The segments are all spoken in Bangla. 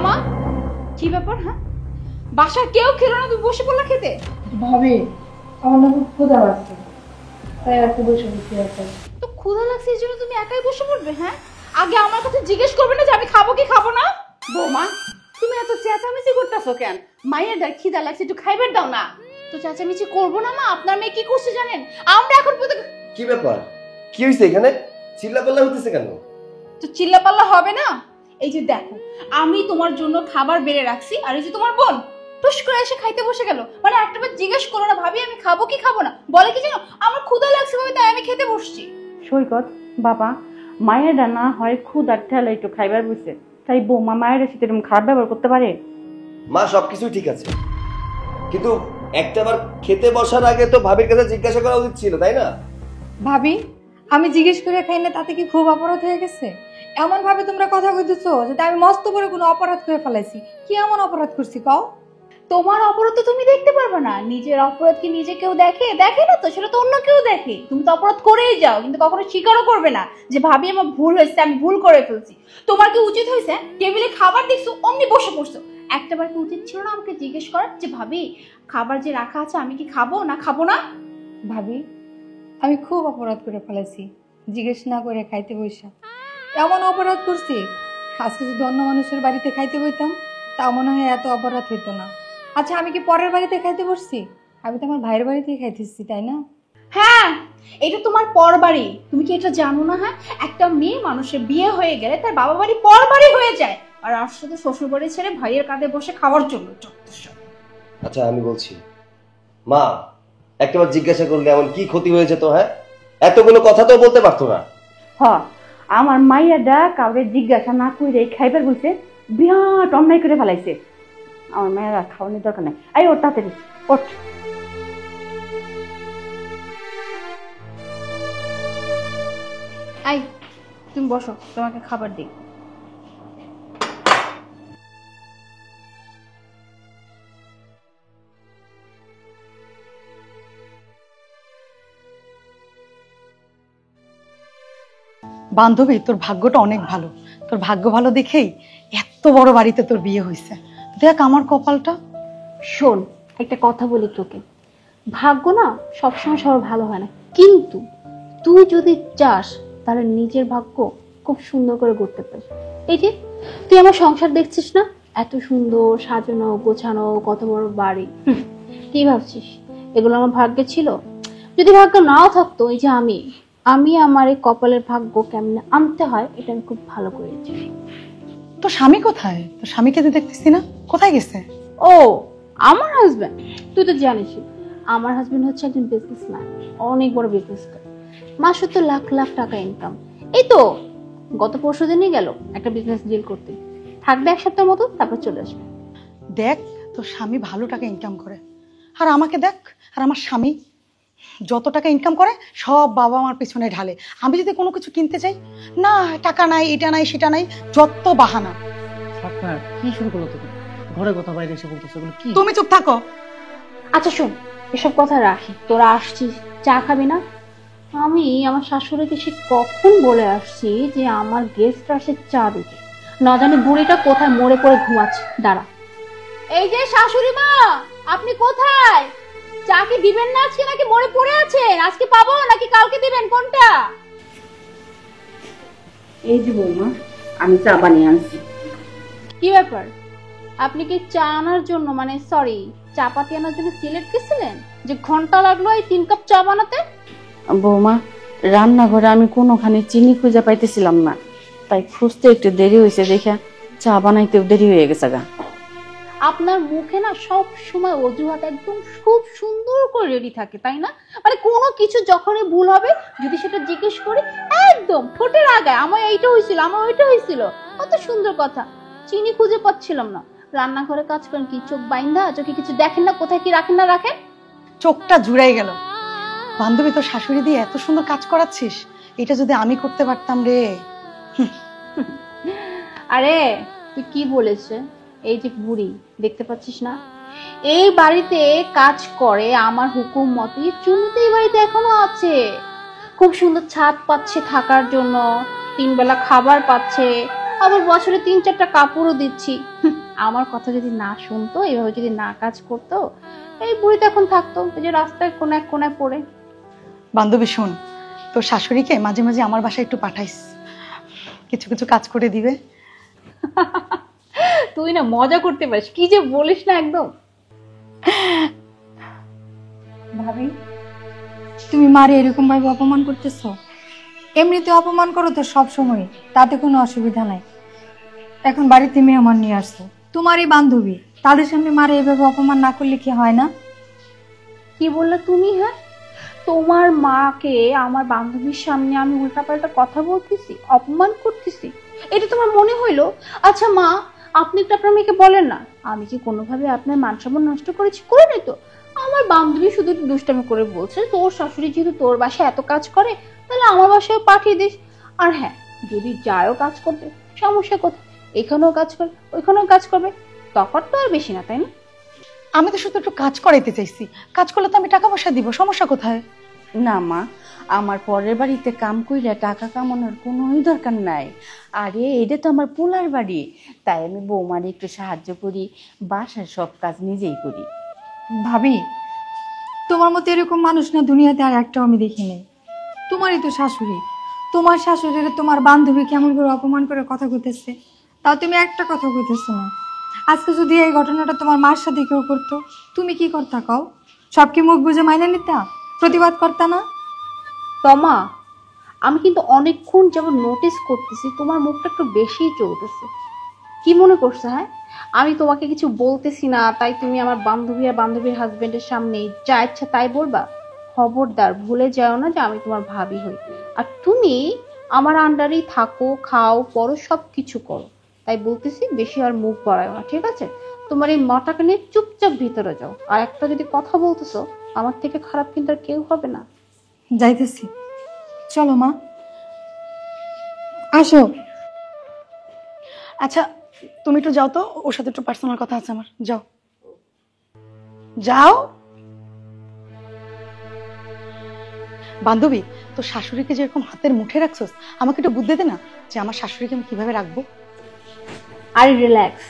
মা, কি ব্যাপার? হ্যাঁ, বাসার কেউ খেলো না, তুমি বসে পড়লা খেতে? ভাবি, আমার না খুব ক্ষুধা লাগছে, তাই একটু বসে বসে আছে। তো ক্ষুধা লাগছে এই জন্য তুমি একাই বসে পড়বে? হ্যাঁ, আগে আমার কাছে জিজ্ঞেস করবে না যে আমি খাবো কি খাবো না? বৌমা, তুমি এত চেঁচামেচি করতেছো কেন? মায়ের খিদা লাগছে, একটু খাইবার দাও না। তো চেঁচামেচি করবো না মা, আপনার মেয়ে কি করছে জানেন? আমরা এখন পর্যন্ত কি ব্যাপার, কি হয়েছে এখানে? চিল্লাপাল্লা হইতেছে কেন? তো চিল্লাপাল্লা হবে না? এই যে দেখো, আমি তোমার জন্য খাবার বেড়ে রাখছি, আর এই যে তোমার বোন টুস করে এসে খাইতে বসে গেল। মানে একটাবার জিজ্ঞেস করো না ভাবি আমি খাবো কি খাবো না? বলে কি জানো, আমার ক্ষুধা লাগছে ভাবি, তাই আমি খেতে বসছি। সৈকত বাবা, মায়ের না হয় ক্ষুধার ঠেলা একটু খাইবার বসে, তাই বৌমা মায়ের সাথে এরকম খারাপ ব্যবহার করতে পারে? মা সবকিছুই ঠিক আছে, কিন্তু একটাবার খেতে বসার আগে তো ভাবির কাছে জিজ্ঞাসা করা উচিত ছিল, তাই না? ভাবি, আমি জিজ্ঞেস করে খাই না তাতে কি খুব অপরাধ হয়ে গেছে? এমন ভাবে তোমরা কথা কইতেছো যে আমি মস্ত বড় কোনো অপরাধ করে ফেলাইছি। কি এমন অপরাধ করছি কও? তোমার অপরাধ তো তুমি দেখতে পারবে না। নিজের অপরাধ কি নিজে কেউ দেখে? দেখে না তো, সেটা তো অন্য কেউ দেখে। তুমি তো অপরাধ করেই যাও, কিন্তু কখনো স্বীকারও করবে না যে ভাবি আমার ভুল হয়েছে, আমি ভুল করে ফেলছি। তোমার কি উচিত হয়েছে টেবিলে খাবার দেখছো অমনি বসে পড়ছো? একটাবার কি উচিত ছিল না আমাকে জিজ্ঞেস করার যে ভাবি খাবার যে রাখা আছে আমি কি খাবো না খাবো না? ভাবি, আমি খুব অপরাধ করে ফেলেছি জিজ্ঞেস না করে খাইতে বইসা। এমন অপরাধ করছি, আজকে যদি অন্য মানুষের বাড়িতে খাইতে বইতাম তা মনে হয় এত অপরাধ হইতো না। আচ্ছা, আমি কি পরের বাড়িতে খাইতে বসছি? আমি তো আমার ভাইয়ের বাড়িতেই খাইতেছি, তাই না? হ্যাঁ, এটা তোমার পর বাড়ি। তুমি কি এটা জানো না? হ্যাঁ, একটা মেয়ে মানুষের বিয়ে হয়ে গেলে তার বাবা বাড়ি পর বাড়ি হয়ে যায়, আর আসলে তো শ্বশুর বাড়ি ছেড়ে ভাইয়ের কাঁধে বসে খাওয়ার জন্য। আচ্ছা আমি বলছি, মা একটাবার জিজ্ঞাসা করলে এমন কি ক্ষতি হয়েছে তো? হ্যাঁ, এতগুলো কথা তো বলতে পারতো না। হ, আমার মাইয়াডা কাউরে জিজ্ঞাসা না করে খাইবার বলছে, বিরাট অন্যায় করে ফেলাইছে। আমার মায়েরা খাওয়ানোর দরকার নাই। আই ওর তাড়াতাড়ি ওঠ। আই, তুমি বসো, তোমাকে খাবার দিই। বান্ধবী, তোর ভাগ্যটা অনেক ভালো। তোর ভাগ্য ভালো দেখেই এত বড় বাড়িতে তোর বিয়ে হয়েছে। দেখ আমার কপালটা। শোন, একটা কথা বলি তোকে, ভাগ্য না সবসময় সবার ভালো হয় না, কিন্তু তুই যদি চাস তাহলে নিজের ভাগ্য খুব সুন্দর করে গড়তে পারিস। এই যে তুই আমার সংসার দেখছিস না, এত সুন্দর সাজানো গোছানো, কত বড় বাড়ি। কি ভাবছিস এগুলো আমার ভাগ্যে ছিল? যদি ভাগ্য নাও থাকতো, এই যে আমি আমার এই কপালের ভাগ্য কেমনে আনতে হয় এটা আমি খুব ভালো করে জানি। তোর স্বামী কোথায়? তোর স্বামীকে তো দেখতেছি না, কোথায় গেছে? ও, আমার হাজবেন্ড? তুই তো জানিস আমার হাজবেন্ড হচ্ছে একজন বিজনেসম্যান, অনেক বড় বিজনেস করে, মাসে তো লাখ লাখ টাকা ইনকাম। এই তো গত পরশু দিনই গেল একটা বিজনেস ডিল করতে, থাকবে এক সপ্তাহের মতো, তারপর চলে আসবে। দেখ, তোর স্বামী ভালো টাকা ইনকাম করে, আর আমাকে দেখ, আর আমার স্বামী যত টাকা ইনকাম করে সব বাবা মার পিছনে ঢালে। আমি যদি কোনো কিছু কিনতে চাই, না টাকা নাই, এটা নাই সেটা নাই, যত বাহানা। আপনার কি শুরু করলো? তুমি ঘরে কথা বাইরে এসে বলতেছো, এগুলো কি? তুমি চুপ থাকো। আচ্ছা শোন, এসব কথা রাখি, তোরা আসছিস চা খাবি না? আমি আমার শাশুড়িকে সে কখন বলে আসছি যে আমার গেস্ট আসে চা দিতে, না জানি বুড়িটা কোথায় মরে পড়ে ঘুমাচ্ছে। দাঁড়া, এই যে শাশুড়ি মা, আপনি কোথায়? চা কি দিবেন না আজকে, নাকি মরে পড়ে আছেন? আজকে পাবো নাকি কালকে দিবেন, কোনটা? এই যে বৌমা, আমি চা বানিয়ে আনছি। কি ব্যাপার, আপনি কি চা আনার জন্য, মানে সরি, চা পাতি আনার জন্য সিলেট গেছিলেন যে ঘন্টা লাগলো এই 3 কাপ চা বানাতে? বৌমা, রান্নাঘরে আমি কোনোখানে চিনি খুঁজে পাইতেছিলাম না, তাই খুঁজতে একটু দেরি হয়েছে, দেখা চা বানাইতেও দেরি হয়ে গেছে গা। আপনার মুখে না সব সময় অজুহাত একদম খুব সুন্দর করে রেডি থাকে, তাই না? মানে কোনো কিছু যখনই ভুল হবে যদি সেটা জিজ্ঞেস করি, একদম ঠোঁটের আগায় আমার এইটা হয়েছিল, আমার ওইটা হয়েছিল, কত সুন্দর কথা। চিনি খুঁজে পাচ্ছিলাম না। রান্নাঘরে কাজ করেন কি চোখ বাইন্ধা? চোখে কিছু দেখেন না? কোথায় কি রাখেন না রাখেন? চোখটা জুড়াই গেল। বান্ধবী, তোর শাশুড়ি দিয়ে এত সুন্দর কাজ করাচ্ছিস, এটা যদি আমি করতে পারতাম রে। আরে তুই কি বলেছে? এই যে বুড়ি দেখতে পাচ্ছিস না, এই বাড়িতে কাজ করে আমার হুকুম মতে। চুনি তো এই বাড়িতে এখনো আছে, খুব সুন্দর ছাদ পাচ্ছে থাকার জন্য, 3 বেলা খাবার পাচ্ছে, আবার বছরে 3-4টা কাপড়ও দিচ্ছি। আমার কথা যদি না শুনতো, এভাবে যদি না কাজ করতো, এই বুড়ি তো এখন থাকতো এই যে রাস্তায় কোনায় কোনায় পড়ে। বান্ধবী শোন, তোর শাশুড়িকে মাঝে মাঝে আমার বাসায় একটু পাঠাইস, কিছু কিছু কাজ করে দিবে। তুই না মজা করতে পারিস, কি যে বলিস না একদম। ভাবি, তুমি মারে এরকম ভাবে অপমান করতেছো? এমনিতে অপমান করো তো সব সময়, তাতে কোনো অসুবিধা নাই। এখন বাড়িতে মেহমান নিয়ে আসছো, তোমারই বান্ধবী, তাদের সামনে মারে এভাবে অপমান না করলে কি হয় না? কি বললে তুমি? হ্যাঁ, তোমার মাকে আমার বান্ধবীর সামনে আমি উল্টাপাল্টা কথা বলতেছি, অপমান করতেছি, এটা তোমার মনে হইলো? আচ্ছা মা, আপনি একটু আপনার মেয়েকে বলেন না, আমি কি কোনোভাবে আপনার মান সম্মান নষ্ট করেছি? করে নাই তো। আমার বান্ধবী শুধু একটু দুষ্টামি করে বলছে, তোর শাশুড়ি যেহেতু তোর বাসায় এত কাজ করে, তাহলে আমার বাসায় পাঠিয়ে দিস। আর হ্যাঁ, যদি যায়ও কাজ করতে, সমস্যা কোথায়? এখানেও কাজ করবে, ওইখানেও কাজ করবে, তফাৎ তো আর বেশি না, তাই না? আমি তো শুধু একটু কাজ করাইতে চাইছি, কাজ করলে তো আমি টাকা পয়সা দিব, সমস্যা কোথায়? না মা, আমার পরের বাড়িতে কাম কইরা টাকা কামানোর কোনোই দরকার নাই। আরে এটা তো আমার পোলার বাড়ি, তাই আমি বৌমার একটু সাহায্য করি, বাসার সব কাজ নিজেই করি। ভাবি, তোমার মতো এরকম মানুষ না দুনিয়াতে আর একটাও আমি দেখি নাই। তোমারই তো শাশুড়ি, তোমার শাশুড়ির তোমার বান্ধবী কেমন করে অপমান করে কথা কইতেছে, তাও তুমি একটা কথা কইতেছো না। আজকে যদি এই ঘটনাটা তোমার মার সাথে কেউ করতো, তুমি কি করতা কও? সব কি মুখ বুঝে মাইনে নিতা, প্রতিবাদ করতা না? তমা, আমি কিন্তু অনেকক্ষণ যেমন নোটিস করতেছি তোমার মুখটা একটু বেশিই চলতেছে। কি মনে করছো? হ্যাঁ, আমি তোমাকে কিছু বলতেছি না, তাই তুমি আমার বান্ধবী আর বান্ধবীর হাজবেন্ডের সামনে যা ইচ্ছা তাই বলবা? খবরদার ভুলে যাও না যে আমি তোমার ভাবি হই, আর তুমি আমার আন্ডারেই থাকো, খাও, পরো, সব কিছু করো। তাই বলতেছি বেশি আর মুখ বাড়ায় না, ঠিক আছে? তোমার এই মাথাকে নিয়ে চুপচাপ ভিতরে যাও, আর একটা যদি কথা বলতেছো, আমার থেকে খারাপ কিন্তু আর কেউ হবে না। যাইতেছি, চলো মা, আসো। আচ্ছা তুমি একটু যাও তো, ওর সাথে একটু পার্সোনাল কথা আছে আমার, যাও যাও। বান্ধবী, তো শাশুড়িকে যেরকম হাতের মুঠে রাখছোস, আমাকে একটু বুদ্ধি দে না যে আমার শাশুড়িকে আমি কিভাবে রাখবো। আর রিল্যাক্স,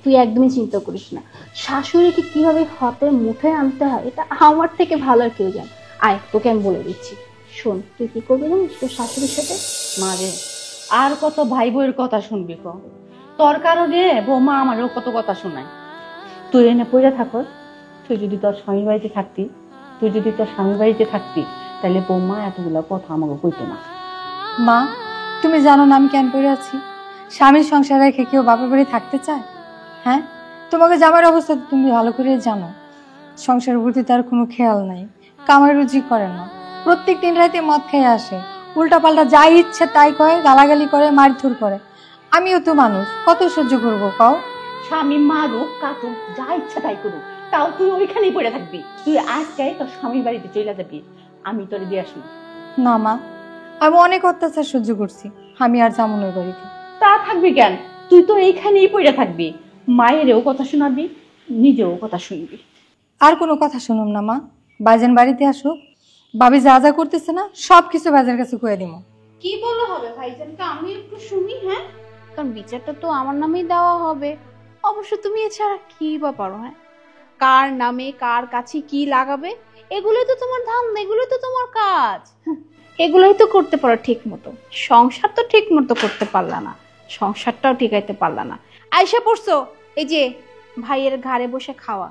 তুই একদমই চিন্তা করিস না। শাশুড়িকে কিভাবে হাতের মুঠোয় আনতে হয় এটা আমার থেকে ভালো আর কেউ জানে। আয়, তোকে আমি বলে দিচ্ছি। শোন, তুই কি করবি জানিস তোর শাশুড়ির সাথে? মা রে, আর কত ভাই বউয়ের কথা শুনবি ক? তোর কারণে বৌমা আমারও কত কথা শোনায়। তুই এনে পড়ে থাকস, তুই যদি তোর স্বামীর বাড়িতে থাকতি, তাহলে বৌমা এতগুলো কথা আমাকে কইতো না। মা, তুমি জানো না আমি কেন পড়ে আছি? স্বামীর সংসার রেখে কেউ বাপের বাড়ি থাকতে চায়? হ্যাঁ, তোমাকে জামার অবস্থা তো তুমি ভালো করে জানো। সংসারের প্রতি তার কোনো খেয়াল নাই, কামাই রুজি করে না, প্রত্যেক দিন রাতে মদ খেয়ে আসে, উল্টা পাল্টা যাই ইচ্ছে তাই কয়, গালাগালি করে, মারধর করে। আমিও তো মানুষ, কত সহ্য করবো কও? স্বামী মারুক কাটুক যা ইচ্ছা তাই করুক, তাও তুই ওইখানেই পড়ে থাকবি। তুই আজকে তোর স্বামীর বাড়িতে চলে যাবি, আমি তোর দিয়ে আসবি। না মা, আমি অনেক অত্যাচার সহ্য করছি, আমি আর যাবো না ওই বাড়িতে। তা থাকবি কেন? তুই তো এইখানেই পড়ে থাকবি, মায়েরও কথা শোনাবি, নিজেও কথা শুনবি। আর কোনো কথা শুনুম না মা, বাজেন বাড়িতে আসুক, ভাবি যা যা করতেছে না সব কিছু বাজের কাছে কয়ে দিব। কি বললে হবে ভাইজানকে, আমি একটু শুনি। হ্যাঁ, কারণ বিচারটা তো আমার নামেই দেওয়া হবে। অবশ্য তুমি এছাড়া কি বা পারো? হ্যাঁ, কার নামে কার কাছে কি লাগাবে, এগুলোই তো তোমার ধান্দা, এগুলোই তো তোমার কাজ। এগুলোই তো করতে পারো ঠিক মতো, সংসার তো ঠিক মতো করতে পারলা না, সংসারটাও টিকাইতে পারলা না। আয়সা পড়ছো এই যে ভাইয়ের ঘাড়ে বসে খাওয়া,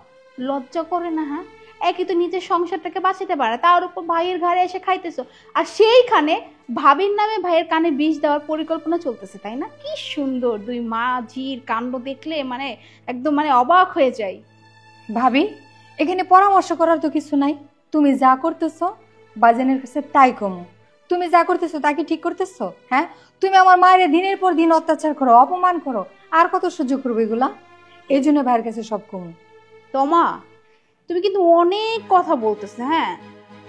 লজ্জা করে না? হ্যাঁ, একই তো নিজের সংসারটাকে বাঁচাতে পারে, তার উপর ভাইয়ের ঘাড়ে এসে খাইতেছো, আর সেইখানে ভাবির নামে ভাইয়ের কানে বিষ দেওয়ার পরিকল্পনা চলতেছে, তাই না? কি সুন্দর দুই মা ঝির কাণ্ড দেখলে মানে একদম মানে অবাক হয়ে যাই। ভাবি, এখানে পরামর্শ করার তো কিছু নাই, তুমি যা করতেছো বাজেনের কাছে তাই কমো। তুমি যা করতেছো তা কি ঠিক করতেছো? হ্যাঁ, তুমি আমার মায়ের দিনের পর দিন অত্যাচার করো, অপমান করো, আর কত সহ্য করবো এগুলা? এই জন্য ভাইয়ের কাছে সব কমো। তোমা, তুমি কিন্তু অনেক কথা বলতেছো। হ্যাঁ,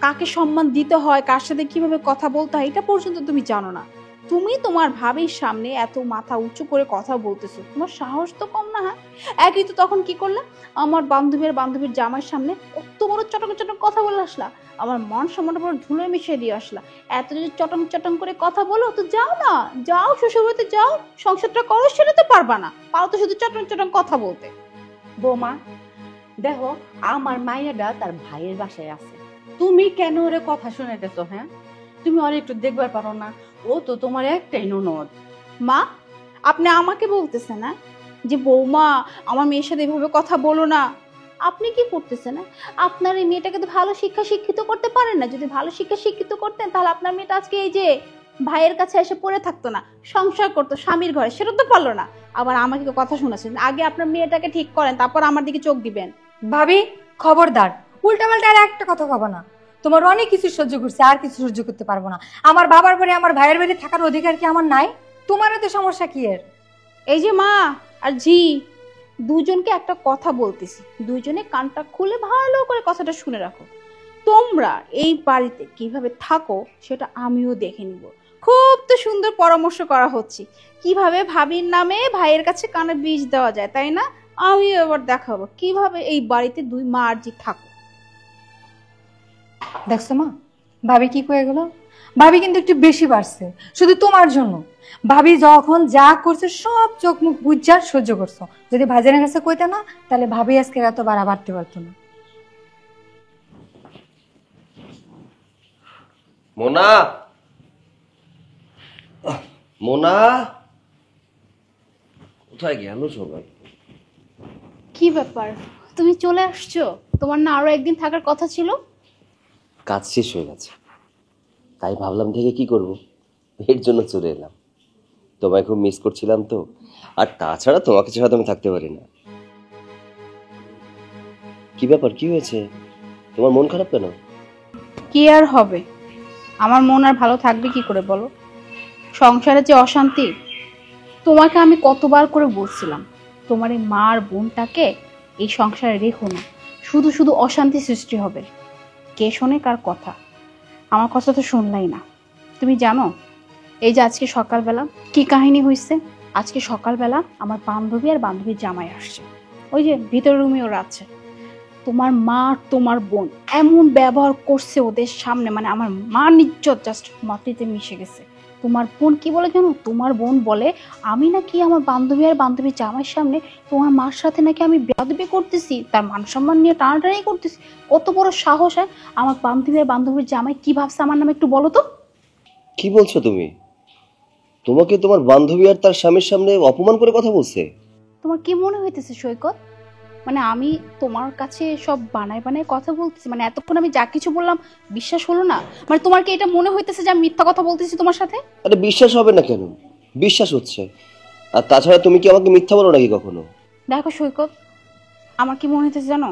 কাকে সম্মান দিতে হয়, কার সাথে কিভাবে কথা বলতে হয়, এটা পর্যন্ত তুমি জানো না। তুমি তোমার ভাবির সামনে এত মাথা উঁচু করে কথা বলতেছো, তোমার সাহস তো কম না? হ্যাঁ, একই তো তখন কি করলা, আমার বান্ধবীর জামাইয়ের সামনে কত বড় চটক চটক কথা বলে আসলা, আমার মন সম্মানটা পুরো ধুলো মিশিয়ে দিয়ে আসলা। এত যদি চটং চটং করে কথা বলো তো যাও না, যাও শ্বশুরবাড়িতে যাও, সংসারটা করো, সেটা তো পারবা না, পারো তো শুধু চটং চটং কথা বলতে। বৌমা দেখো, আমার মাইয়াটা তার ভাইয়ের বাসায় আছে, তুমি কেন ওরে কথা শুনাইতেছো? হ্যাঁ, তুমি ওরে একটু দেখবার পারো না? ও তো তোমার একটাই ননদ। মা, আপনি আমাকে বলতেছেন না যে বৌমা আমার মেয়ের সাথে এভাবে কথা বলো না? আপনি কি করতেছেন না? আপনার এই মেয়েটাকে তো ভালো শিক্ষিত করতে পারেন না। যদি ভালো শিক্ষিত করতেন তাহলে আপনার মেয়েটা আজকে এই যে ভাইয়ের কাছে এসে পড়ে থাকতো না, সংসার করতো স্বামীর ঘরে, সেটা তো পারলো না। আবার আমাকে কথা শোনাচ্ছেন। আগে আপনার মেয়েটাকে ঠিক করেন, তারপর আমার দিকে চোখ দিবেন। ভাবি খবরদার, উল্টাপাল্টা আর একটা কথা কব না। তোমার অনেক কিছু সহ্য করছে, আর কিছু সহ্য করতে পারবো না। আমার বাবার বাড়ি আমার ভাইয়ের বাড়ি থাকার অধিকার কি আমার নাই? তোমারও তো সমস্যা কি এর? এই যে মা আর জি, দুজনকে একটা কথা বলতেছি, দুইজনে কানটা খুলে ভালো করে কথাটা শুনে রাখো। তোমরা এই বাড়িতে কিভাবে থাকো সেটা আমিও দেখে নিব। খুব তো সুন্দর পরামর্শ করা হচ্ছে কিভাবে ভাবির নামে ভাইয়ের কাছে কানে বীজ দেওয়া যায়, তাই না? আমিও এবার দেখাবো কিভাবে এই বাড়িতে দুই মা আর জি থাকো। দেখছো মা, ভাবি কি কয়ে গেল? ভাবি কিন্তু একটু বেশি বাড়ছে, শুধু তোমার জন্য। ভাবি যখন যা করছে সব চোখ মুখ বুঝা সহ্য করছো। যদি ভাইজানের কাছে কইতে না, তাহলে ভাবি আজকে এত বাড়া বাড়তে পারতো না। মোনা, মোনা কোথায় গেল সবাই? কি ব্যাপার, তুমি চলে আসছো? তোমার না আরো একদিন থাকার কথা ছিল? কাজ শেষ হয়ে গেছে, তাই ভাবলাম থেকে কি করব, এর জন্য চলে এলাম। তোমায় খুব মিস করছিলাম তো, আর তাছাড়া তোমাকে ছাড়া তো আমি থাকতে পারি না। কি ব্যাপার, কি হয়েছে? তোমার মন খারাপ কেন? কি আর হবে, আমার মন আর ভালো থাকবে কি করে বলো? সংসারে যে অশান্তি, তোমাকে আমি কতবার করে বলছিলাম তোমার এই মা আর বোনটাকে এই সংসারে রেখো না, শুধু শুধু অশান্তি সৃষ্টি হবে। কে শোনে কার কথা? আমার কথা তো শুনলাই না। তুমি জানো এই যে আজকে সকালবেলা কি কাহিনী হয়েছে? আজকে সকালবেলা আমার বান্ধবী আর বান্ধবীর জামাই আসছে, ওই যে ভিতরের রুমে ওরা আছে। তোমার মা আর তোমার বোন এমন ব্যবহার করছে ওদের সামনে, মানে আমার মার ইজ্জত জাস্ট মাটিতে মিশে গেছে। তোমার বোন কি বলে জানো? তোমার বোন বলে আমি নাকি আমার বান্ধবী আর বান্ধবীর জামাইয়ের সামনে তোমার মার সাথে নাকি আমি বেয়াদবি করতেছি, তার মান সম্মান নিয়ে টানাটানি করতেছি। কত বড় সাহস! হয় আমার বান্ধবী আর বান্ধবীর জামাই কি ভাবছে আমার নামে, একটু বলো তো। কি বলছো তুমি? তোমাকে তোমার বান্ধবী আর তার স্বামীর সামনে অপমান করে কথা বলছে? তোমার কি মনে হইতেছে সৈকত? মানে আমি তোমার কাছে সব বানায় বানায় কথা বলতেছি? মানে এতক্ষণ আমি যা কিছু বললাম বিশ্বাস হলো না? মানে তোমার কি এটা মনে হইতেছে যে আমি মিথ্যা কথা বলতেছি তোমার সাথে? আরে বিশ্বাস হবে না কেন? বিশ্বাস হচ্ছে। আর তাছাড়া তুমি কি আমাকে মিথ্যা বলো নাকি কখনো? দেখো সৈকত, আমার কি মনে হইতেছে জানো?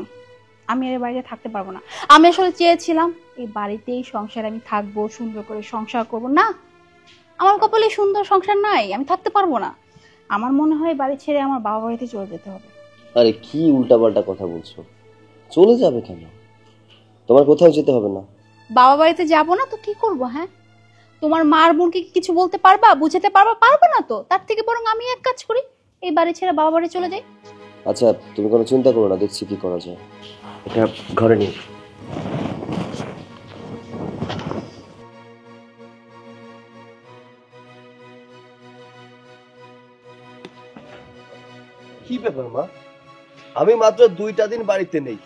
আমি এর বাড়িতে থাকতে পারবো না। আমি আসলে চেয়েছিলাম এই বাড়িতে এই সংসারে আমি থাকবো, সুন্দর করে সংসার করব। না, আমার কপালে সুন্দর সংসার নাই, আমি থাকতে পারবো না। আমার মনে হয় বাড়ি ছেড়ে আমার বাবা বাড়িতে চলে যেতে হবে। আরে কি উল্টাপাল্টা কথা বলছো? চলে যাবে কেন? তোমার কোথাও যেতে হবে না। বাবা বাড়িতে যাবো না তো কি করব? হ্যাঁ, তোমার মার বোনকে কি কিছু বলতে পারবা, বুঝাতে পারবা? পারবো না তো। তার থেকে বরং আমি এক কাজ করি, এই বাড়ি ছেড়ে বাবা বাড়ি চলে যাই। আচ্ছা, তুমি কোনো চিন্তা করো না, দেখছি কি করা যায়। এটা ঘরে নিয়ে কি ব্যাপার মা? আমি মাত্র 2টা দিন বাড়িতে নেই,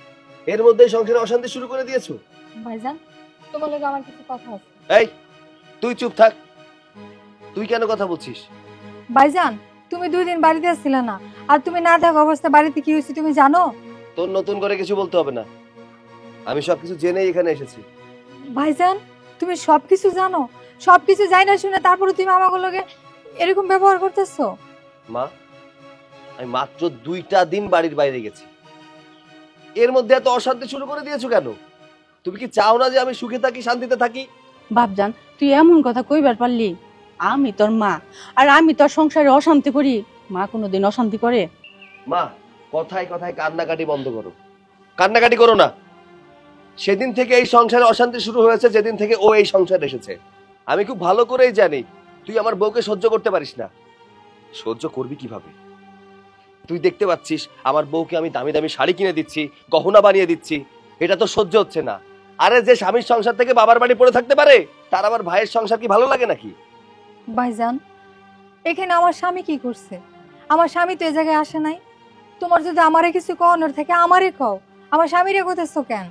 এর মধ্যে সংসারে অশান্তি শুরু করে দিয়েছো। ভাইজান, তোমার লগে আমার কিছু কথা আছে। এই, তুই চুপ থাক। তুই কেন কথা বলছিস? ভাইজান, তুমি 2 দিন বাড়িতে আসছিলে না, আর তুমি না থাকা অবস্থা বাড়িতে কি হয়েছে তুমি জানো? তোর নতুন করে কিছু বলতে হবে না, আমি সবকিছু জেনেই এখানে এসেছি। ভাইজান, তুমি সবকিছু জানো? সবকিছু জানি না শুনে তারপরে তুমি আমার লগে এরকম ব্যবহার করতেছো? মা, আমি মাত্র 2টা দিন বাড়ির বাইরে গেছি, এর মধ্যে এত অশান্তি শুরু করে দিয়েছো কেন? তুমি কি চাও না যে আমি সুখে থাকি, শান্তিতে থাকি? বাপজান, তুই এমন কথা কইবার পারলি? আমি তোর মা, আর আমি তোর সংসারে অশান্তি করি? মা কোনোদিন অশান্তি করে? মা, কথায় কথায় কান্নাকাটি বন্ধ করো। কান্নাকাটি করো না। সেদিন থেকে এই সংসারে অশান্তি শুরু হয়েছে, যেদিন থেকে ও এই সংসারে এসেছে। আমি খুব ভালো করেই জানি তুই আমার বউকে সহ্য করতে পারিস না। সহ্য করবি কিভাবে? তুই দেখতে পাচ্ছিস আমার বউকে আমি দামি দামি শাড়ি কিনে দিচ্ছি, গহনা বানিয়ে দিচ্ছি, এটা তো সহ্য হচ্ছে না। আরে যে স্বামীর সংসার থেকে বাবার বাড়ি পড়ে থাকতে পারে তার আবার ভাইয়ের সংসার কি ভালো লাগে নাকি? ভাইজান, এখানে আমার স্বামী কি করছে? আমার স্বামী তো এ জায়গায় আসে নাই। তোমার যদি আমারে কিছু কওয়ানোর থাকে আমারে কও, আমার স্বামীরে কইতেছো কেন?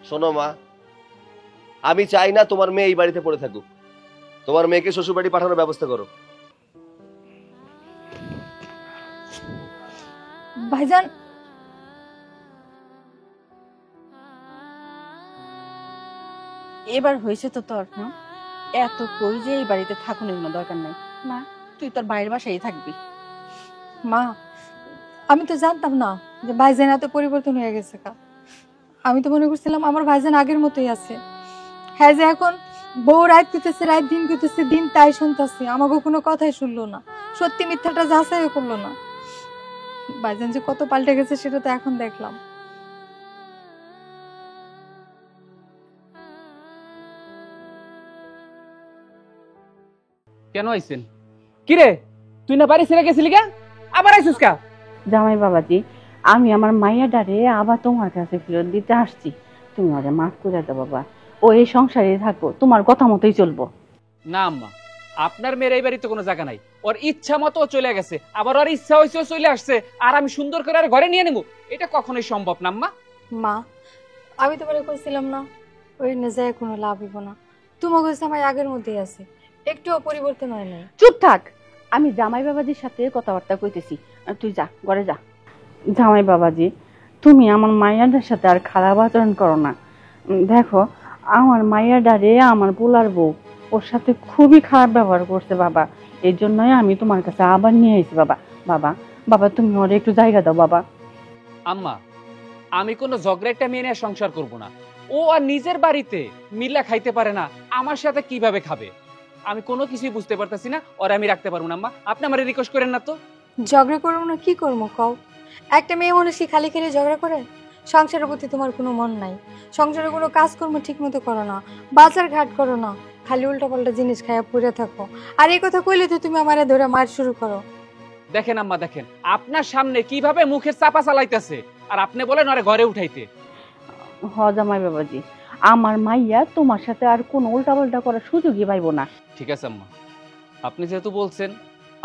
শোনো মা, আমি চাই না তোমার মেয়ে এই বাড়িতে পড়ে থাকুক। তোমার মেয়েকে শ্বশুর বাড়ি পাঠানোর ব্যবস্থা করো। ভাইজান, এবার হয়েছে তো তোর, না এত কই যে এই বাড়িতে থাকুনের কোনো দরকার নাই। না, তুই তোর বাইরের বাসায় থাকবি। মা, আমি তো জানতাম না যে ভাইজান এত পরিবর্তন হয়ে গেছে। আমি তো মনে করছিলাম আমার ভাইজান আগের মতোই আছে। হ্যাঁ, যে এখন বউ রাত করতেছে, রাত দিন করতেছে, দিন তাই শুনতেছে, আমাকে কোনো কথাই শুনলো না, সত্যি মিথ্যাটা যাচাইও করলো না। ভাইজান যে কত পাল্টে গেছে সেটা তো এখন দেখলাম। কেন আইছেন? কিরে, তুই না বাড়ি ছেড়ে গেছিলি কে? আবার আইছিস কা? জামাই বাবাজি, আমি আমার মাইয়াডারে আবার তোমার কাছে ফেরত দিতে আসছি। তুমি ওরে মাফ করে দাও বাবা। ও এই সংসারে থাকো, তোমার কথা মতোই চলবো। না আম্মা, আপনার মেয়ের এই বাড়িতে কোনো জায়গা নাই। ওর ইচ্ছা মতো ও চলে গেছে, আবার ওর ইচ্ছা হয়েছে ও চলে আসছে, আর আমি সুন্দর করে আর ঘরে নিয়ে নেবো, এটা কখনোই সম্ভব না আম্মা। মা, আমি তোমারে কইছিলাম না ওই নেজায় কোনো লাভ হইব না। তোমার কাছে আমার আগের মধ্যেই আছে, একটুও পরিবর্তন হয় নাই। চুপ থাক, আমি জামাই বাবাজির সাথে কথাবার্তা কইতেছি, তুই যা ঘরে যা। জামাই বাবাজি, তুমি আমার মাইয়াটার সাথে আর খারাপ আচরণ করো না। দেখো, আমার মাইয়াডারে আমার পোলার বউ ওর সাথে খুবই খারাপ ব্যবহার করছে বাবা। এই জন্যই আমি তোমার কাছে আবার নিয়ে এসেছি বাবা। বাবা বাবা, তুমি ওরে একটু জায়গা দাও বাবা। আম্মা, আমি কোনো ঝগড়াটা মেয়ে নিয়ে সংসার করব না। ও আর নিজের বাড়িতে মিল্লা খাইতে পারে না, আমার সাথে কিভাবে খাবে? আমি কোনো কিছুই বুঝতে পারতেছি না, ওরে আমি রাখতে পারবো না। আম্মা, আপনি আমার রিকোয়েস্ট করেন না তো। ঝগড়া করবো না কি করবো কও? একটা মেয়ে মানুষ কি খালি খেলে ঝগড়া করে? সংসারের প্রতি তোমার কোনো মন নাই, সংসারে কোনো কাজকর্ম ঠিক মতো করো না, বাজার ঘাট করো না, খালি উল্টা পাল্টা জিনিস খাইয়া পড়ে থাকো। আর এই কথা কইলে তো তুমি আমারে ধরে মার শুরু করো। দেখেন আম্মা, দেখেন আপনার সামনে কিভাবে মুখের চাপা চালাইতেছে, আর আপনি বলেন আরে ঘরে উঠাইতে। হ জামাই বাবাজি, আমার মাইয়া তোমার সাথে আর কোনো উল্টাপাল্টা করার সুযোগই পাইব না। ঠিক আছে আম্মা, আপনি যেহেতু বলছেন,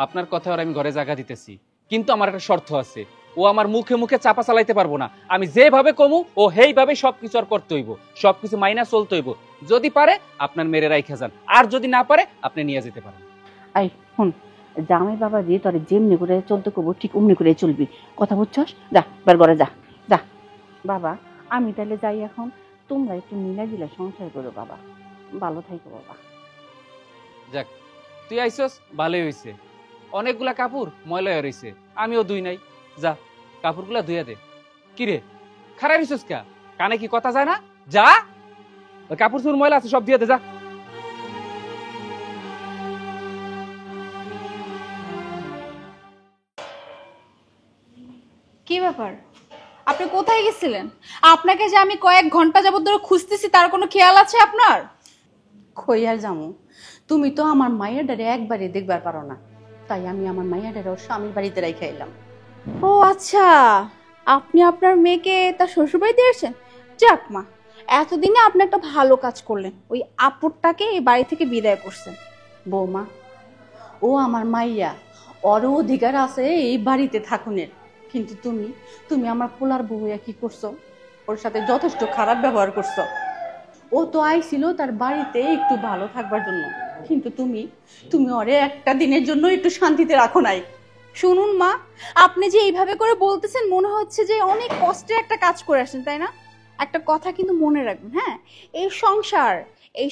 আপনার কথা আর আমি ঘরে জায়গা দিতেছি, কিন্তু আমার একটা শর্ত আছে। ও আমার মুখে মুখে চাপা চালাইতে পারবো না। আমি যেভাবে কমু ও সেইভাবে সবকিছু আর করতে হইব, সবকিছু মাইনা চলতে হইব। যদি পারে আপনার মেরে রাইখা যান, আর যদি না পারে আপনি নিয়ে যেতে পারেন। আই শুন, জামাই বাবাজি তোর যেমনি করে চলতে করবো ঠিক অমনি করে চলবি, কথা বুঝছস? যা বের ঘরে যা যা। বাবা, আমি তাহলে যাই এখন, তোমরা একটু মিলা দিলে সংসার করো বাবা। ভালো থাকো বাবা। যাক, তুই আইসস ভালোই হয়েছে। অনেকগুলা কাপড় ময়লা হয়ে রয়েছে, আমিও ধুই নাই। যা, কাপড়গুলা ধুইয়া দে। কিরে, খারাপ হইছস কা? কানে কি কথা যায় না? যা, ওই কাপড় চোপড় ময়লা আছে সব দিয়ে দে, যা। কি ব্যাপার, আপনি কোথায় গেছিলেন? আপনাকে যে আমি কয়েক ঘন্টা যাবত ধরে খুঁজতেছি, তার কোনো খেয়াল আছে আপনার? কই আর যামু, তুমি তো আমার মায়ের ডারে একবারে দেখবার পারো না, তাই আমি আমার মায়ের ডারে ওর স্বামীর বাড়িতে রাইখা এলাম। ও আচ্ছা, আপনি আপনার মেয়েকে তার শ্বশুরবাড়িতে এসেছেন। যাক মা, এতদিনে আপনি একটা ভালো কাজ করলেন, ওই আপুরটাকে এই বাড়ি থেকে বিদায় করছেন। বৌমা, ও আমার মাইয়া, ওর অধিকার আছে এই বাড়িতে থাকুনের। কিন্তু তুমি তুমি আমার পোলার বউয়া কি করছো? ওর সাথে যথেষ্ট খারাপ ব্যবহার করছো। ও তো আইছিল তার বাড়িতে একটু ভালো থাকবার জন্য, কিন্তু তুমি তুমি ওরে একটা দিনের জন্য একটু শান্তিতে রাখো নাই। শুনুন মা, আপনি যে এইভাবে করে বলতেছেন মনে হচ্ছে যে অনেক কষ্টের একটা কাজ করে আসেন, তাই না? একটা কথা কিন্তু মনে রাখবেন, হ্যাঁ, এই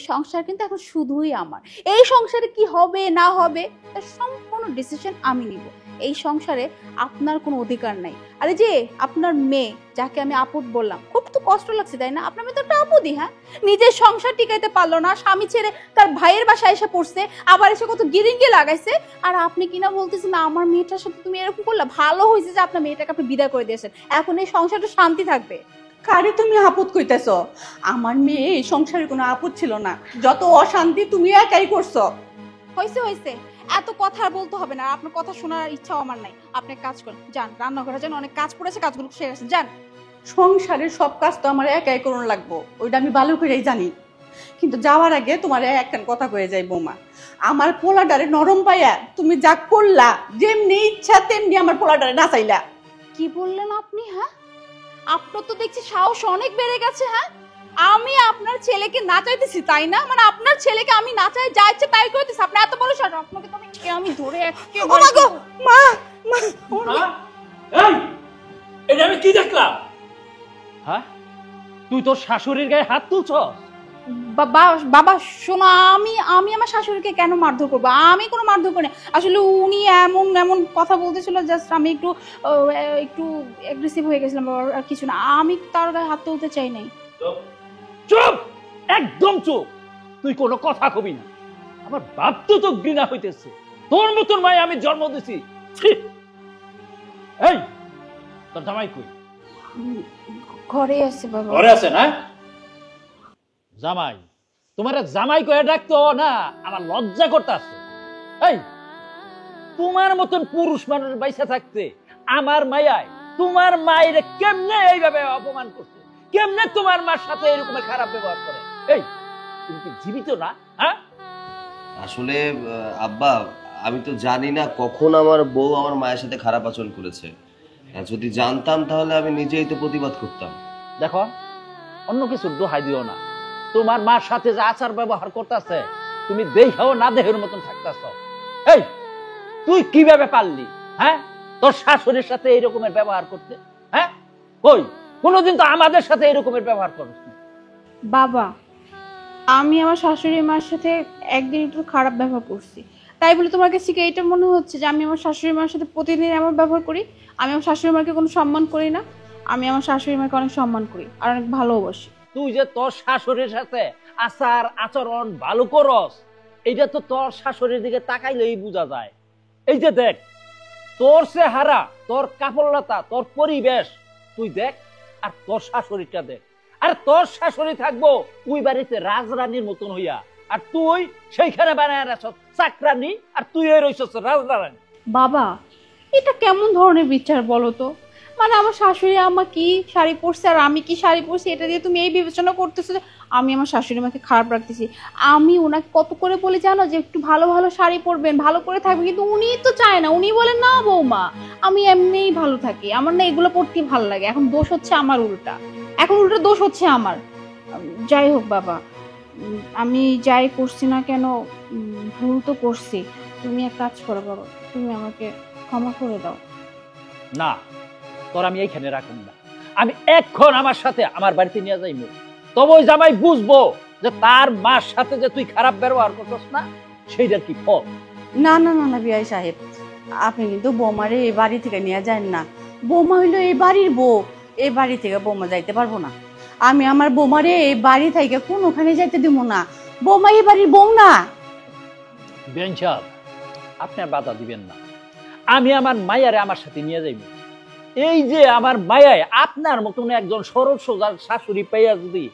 সংসার কিন্তু এখন শুধুই আমার। এই সংসারে কি হবে না হবে তার সম্পূর্ণ ডিসিশন আমি নিব। এই সংসারে আপনার কোনো অধিকার নাই। আরে যে আপনার মেয়ে, যাকে আমি আপদ বললাম, খুব তো কষ্ট লাগছে তাই না? আপনার মেয়ে তো একটা আপদই, হ্যাঁ, নিজের সংসার টিকাইতে পারলো না, স্বামী ছেড়ে তার ভাইয়ের বাসায় এসে পড়ছে, আবার এসে কত গিরিঙ্গি লাগাইছে। আর আপনি কিনা বলতেছেন না আমার মেয়েটার সাথে তুমি এরকম করলা? ভালো হয়েছে যে আপনার মেয়েটাকে আপনি বিদায় করে দিয়েছেন, এখন এই সংসারটা শান্তি থাকবে। কারে তুমি আপদ কইতেছ? আমার মেয়ে এই সংসারে কোনো আপদ ছিল না, যত অশান্তি তুমি একাই করছো। হয়েছে হয়েছে, এত কথা আর বলতে হবে না। আর আপনার কথা শোনার ইচ্ছাও আমার নাই। আপনি এক কাজ করেন, যান রান্নাঘরে যান, অনেক কাজ পড়েছে, কাজগুলো সেরে আসেন, যান। সংসারের সব কাজ তো আমার একাই করুন লাগবো, ওইটা আমি ভালো করেই জানি। কিন্তু যাওয়ার আগে তোমার একটা কথা কয়ে যাই বৌমা, আমার পোলাডারে নরম পাইয়া তুমি যা করলা, যেমনি ইচ্ছা তেমনি আমার পোলাডারে নাচাইলা। কি বললেন আপনি? হ্যাঁ, আপনার তো দেখছি সাহস অনেক বেড়ে গেছে। হ্যাঁ, আমি আপনার ছেলেকে নাচাইতেছি তাই না? মানে আপনার ছেলেকে আমি নাচাই, যা ইচ্ছে তাই করতেছি। আপনি এত বড় সাহস! আপনাকে তো আমি ধরে একেবারে মা এই এটা আমি কি দেখলাম? হ্যাঁ, তুই তোর শাশুড়ির গায়ে হাত তুলছ? বাবা শোনো, আমি আমার শাশুড়িকে কেন মারধর করবো? আমি কোনো মারধর করি না। আসলে উনি এমন এমন কথা বলতেছিল, জাস্ট আমি একটু একটু অ্যাগ্রেসিভ হয়ে গেছিলাম, আর কিছু না। আমি তার গায়ে হাত তুলতে চাই নাই। চুপ, একদম চুপ। তুই কোনো কথা কবি না। আমার বাপ তো ঘৃণা হইতেছে। তোর মতন মায় আমি জন্ম দিছি। এই তোর জামাই কই? ঘরে আছে বাবা। ঘরে আছে না? জামাই, তোমার জামাই কয়ে ডাকতো না, আমার লজ্জা করতেছে। এই তোমার মতন পুরুষ মানুষ বাইসা থাকতে আমার মায়ায় তোমার মায়ের কেমনে এইভাবে অপমান করছে, কেমনে তোমার মার সাথে এরকম খারাপ ব্যবহার করে? এই তুমি কি জীবিত না? হ্যাঁ, আসলে আব্বা, আমি তো জানি না কখন আমার বউ আমার মায়ের সাথে খারাপ আচরণ করেছে। যদি জানতাম তাহলে আমি নিজেই তো প্রতিবাদ করতাম। দেখো, অন্য কিছু দোহাই দিও না। তোমার মার সাথে যে আচার ব্যবহার করতেছে, তুমি দেখাও না দেহের মতন থাকতেছ। এই তুই কিভাবে পারলি হ্যাঁ তোর শাশুড়ির সাথে এই রকমের ব্যবহার করতে? হ্যাঁ, কই কোনোদিন তো আমাদের সাথে এই রকমের ব্যবহার করিস না। বাবা, আমি আমার শাশুড়ি মার সাথে একদিন একটু খারাপ ব্যবহার করছি, তাই বলে তোমার কাছে কি এটা মনে হচ্ছে যে আমি আমার শাশুড়ি মার সাথে প্রতিদিন এমন ব্যবহার করি? আমি আমার শাশুড়ি মাকে কোনো সম্মান করি না। আমি আমার শাশুড়ি মাকে অনেক সম্মান করি আর অনেক ভালোবাসি। তুই যে তোর শাশুড়ির সাথে আচার আচরণ ভালো করস, এইটা তো তোর শাশুড়ির দিকে তাকাইলেই বোঝা যায়। এই যে দেখ, তোর চেহারা, তোর কাপড়লতা, তোর পরিবেশ তুই দেখ, আর তোর শাশুড়িটা দেখ। আর তোর শাশুড়ি থাকবো ওই বাড়িতে রাজরানীর মতন হইয়া, আর তুই সেইখানে বানায় রাখছ চাকরানি, আর তুই রইছস রাজরানী। বাবা, এটা কেমন ধরনের বিচার বলো তো? মানে আমার শাশুড়ি আমা কি শাড়ি পরছে আর আমি কি শাড়ি পরছি, এটা দিয়ে তুমি এই বিবেচনা করতেছো যে আমি আমার শাশুড়ি মাকে খারাপ রাখতেছি? আমি ওনাকে কত করে বলে জানো যে একটু ভালো ভালো শাড়ি পরবেন, ভালো করে থাকবেন, কিন্তু উনি তো চায় না। উনি বলেন না বৌমা, আমি এমনিই ভালো থাকি, আমার না এগুলো পরতে ভালো লাগে। এখন দোষ হচ্ছে আমার উল্টা, এখন উল্টা দোষ হচ্ছে আমার। যাই হোক বাবা, আমি যাই করছি না কেন, ভুল তো করছি। তুমি এক কাজ করো বাবা, তুমি আমাকে ক্ষমা করে দাও। না, তোর আমি এইখানে রাখুন না। আমি এখন আমার সাথে আমার বাড়িতে নিয়ে যাইব, তবে ওই জামাই বুঝবো যে তার মার সাথে যে তুই খারাপ ব্যবহার করছিস না, সেইটার কি ফল। না না না না বিআই সাহেব, আপনি কিন্তু বৌমারে এই বাড়ি থেকে নিয়ে যান না। বৌমা হইলো এই বাড়ির বউ, এই বাড়ি থেকে বৌমা যাইতে পারবো না। আমি আমার বৌমারে এই বাড়ি থেকে কোনোখানে যাইতে দিব না। বৌমা এই বাড়ির বউ না। বেন সাহেব, আপনি আর বাধা দিবেন না। আমি আমার মায়ারে আমার সাথে নিয়ে যাইব। এই যে আমার মায়ায় আপনার মতন একজন সরল সোজা শাশুড়ি পাইয়া যদি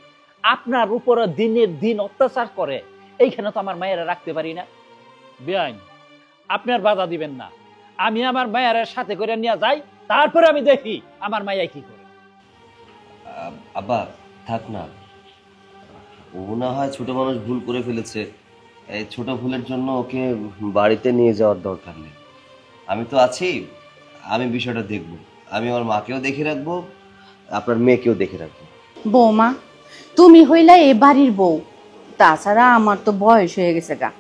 আপনার উপরে দিনের দিন অত্যাচার করে, এইখানে তো আমার মায়েরা রাখতে পারি না। বেআইন, আপনি আর বাধা দিবেন না। আমি আমার মায়ের সাথে করে নিয়ে যাই, তারপরে আমি দেখি আমার মায়া কি করে। আব্বা থাক না, ও না হয় ছোট মানুষ ভুল করে ফেলেছে। এই ছোট ভুলের জন্য ওকে বাড়িতে নিয়ে যাওয়ার দরকার নেই। আমি তো আছি, আমি বিষয়টা দেখব। আমি আমার মাকেও দেখে রাখবো, আপনার মেয়েকেও দেখে রাখবো। বৌমা, তুমি হইলা এই বাড়ির বউ, তাছাড়া আমার তো বয়স হয়ে গেছে গা।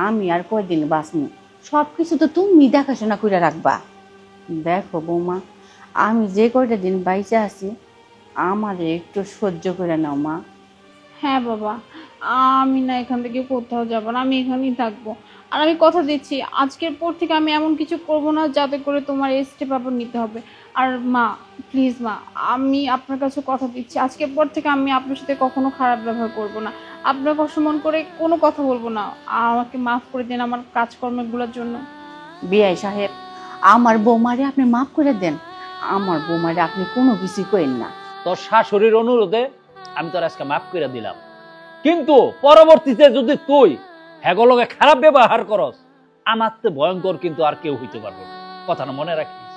আমি আর কয়দিন বাঁচমু, সবকিছু তো তুমি দেখাশোনা করে রাখবা। দেখো বৌমা, আমি যে কয়টা দিন বাইচে আছি, আমার একটু সহ্য করে নাও মা। হ্যাঁ বাবা, আমি না এখান থেকে কোথাও যাবো না, আমি এখানেই থাকবো। আর আমি কথা দিচ্ছি, আজকের পর থেকে আমি এমন কিছু করবো না যাতে করে তোমার এই স্টেপ আবার নিতে হবে। আর মা, প্লিজ মা, আমি আপনার কাছে কথা দিচ্ছি, আজকের পর থেকে আমি আপনার সাথে কখনো খারাপ ব্যবহার করবো না, আপনাকে অসম্মান করে কোনো কথা বলবো না। আমাকে মাফ করে দিন আমার কাজকর্মগুলোর জন্য। বিআই সাহেব, আমার বৌমারে আপনি মাফ করে দেন। আমার বৌমারে আপনি কোনো কিছু করেন না। তোর শাশুড়ির অনুরোধে আমি তোর আজকে মাফ করে দিলাম, কিন্তু পরবর্তীতে যদি তুই হ্যাগলগে খারাপ ব্যবহার করস, আমার তো ভয়ঙ্কর কিন্তু আর কেউ হইতে পারবে না। কথাটা মনে রাখিস।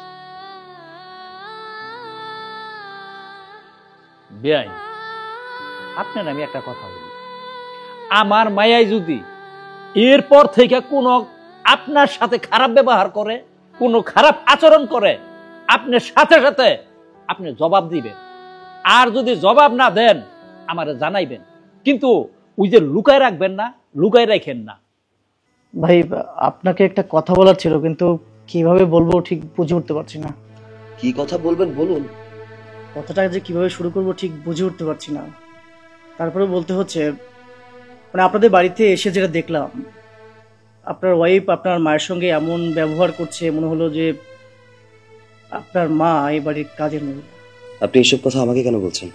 বেআইন, আপনার আমি একটা কথা বলি, আমার মায়াই যদি এরপর থেকে কোনো আপনার সাথে খারাপ ব্যবহার করে, কোনো খারাপ আচরণ করে, আপনার সাথে সাথে আপনি জবাব দিবেন। আর যদি জবাব না দেন আমারে জানাইবেন, কিন্তু ওই যে লুকায় রাখবেন না, লুকায় রাখেন না। ভাই আপনাকে একটা কথা বলার ছিল, কিন্তু কিভাবে বলবো ঠিক বুঝে উঠতে পারছি না। কি কথা বলবেন বলুন। কথাটা যে কিভাবে শুরু করব ঠিক বুঝে উঠতে পারছি না। তারপরে বলতে হচ্ছে, মানে আপনাদের বাড়িতে এসে যেটা দেখলাম, আপনার ওয়াইফ আপনার মায়ের সঙ্গে এমন ব্যবহার করছে, মনে হলো যে আপনার মা এই বাড়ির কাজের মহিলা। আপনি এসব কথা আমাকে কেন বলছেন?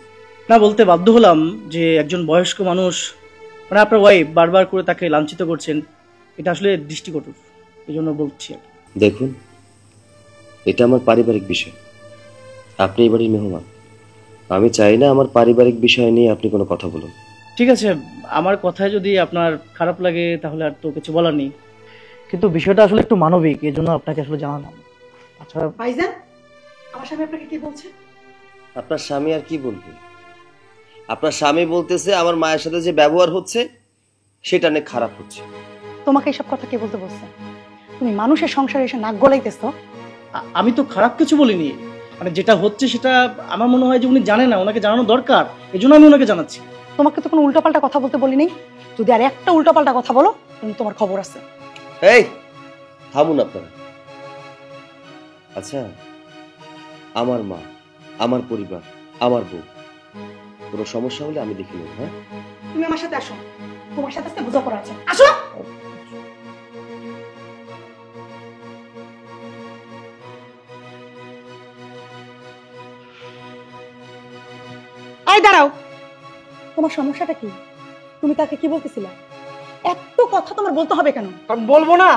না, বলতে বাধ্য হলাম যে একজন বয়স্ক মানুষ, মানে আপনার ওয়াইফ বারবার করে তাকে লাঞ্ছিত করছেন, এটা আসলে দৃষ্টিকটু, এই জন্য বলছি। দেখুন, এটা আমার পারিবারিক বিষয়। আপনি এই বাড়ির মেহমান। আমি চাই না আমার পারিবারিক বিষয় নিয়ে আপনি কোনো কথা বলুন। ঠিক আছে, আমার কথায় যদি আপনার খারাপ লাগে তাহলে আর তো কিছু বলার নেই, কিন্তু বিষয়টা আসলে একটু মানবিক, এই জন্য আপনাকে আসলে জানালাম। আচ্ছা ভাইজান, আমার স্বামী আপনাকে কি বলছে? আপনার স্বামী আর কি বলবে? আপনার স্বামী বলতেছে আমার মায়ের সাথে যে ব্যবহার হচ্ছে সেটা অনেক খারাপ হচ্ছে। তোমাকে এইসব কথা কে বলতে বলছে? তুমি মানুষের সংসারে এসে নাক গলাইতেছো। আমি তো খারাপ কিছু বলিনি, মানে যেটা হচ্ছে সেটা আমার মনে হয় যে উনি জানেন না, ওনাকে জানানো দরকার, এই জন্য আমি ওনাকে জানাচ্ছি। তোমাকে তো কোনো উল্টাপাল্টা কথা বলতে বলি নাই। যদি আর একটা উল্টাপাল্টা কথা বলো তুমি, তোমার খবর আছে। এই থামুন আপনারা। আচ্ছা, আমার মা, আমার পরিবার, আমার বউ, কোনো সমস্যা হলে আমি দেখে নেব। হ্যাঁ, তুমি আমার সাথে আসো, তোমার সাথে আজকে বোঝাপড়া আছে। আসো। এই দাঁড়াও, তোমার সমস্যাটা কি? তুমি তাকে কি বলতেছিলা? এত কথা তোমার বলতে হবে কেন? আমি বলবো না,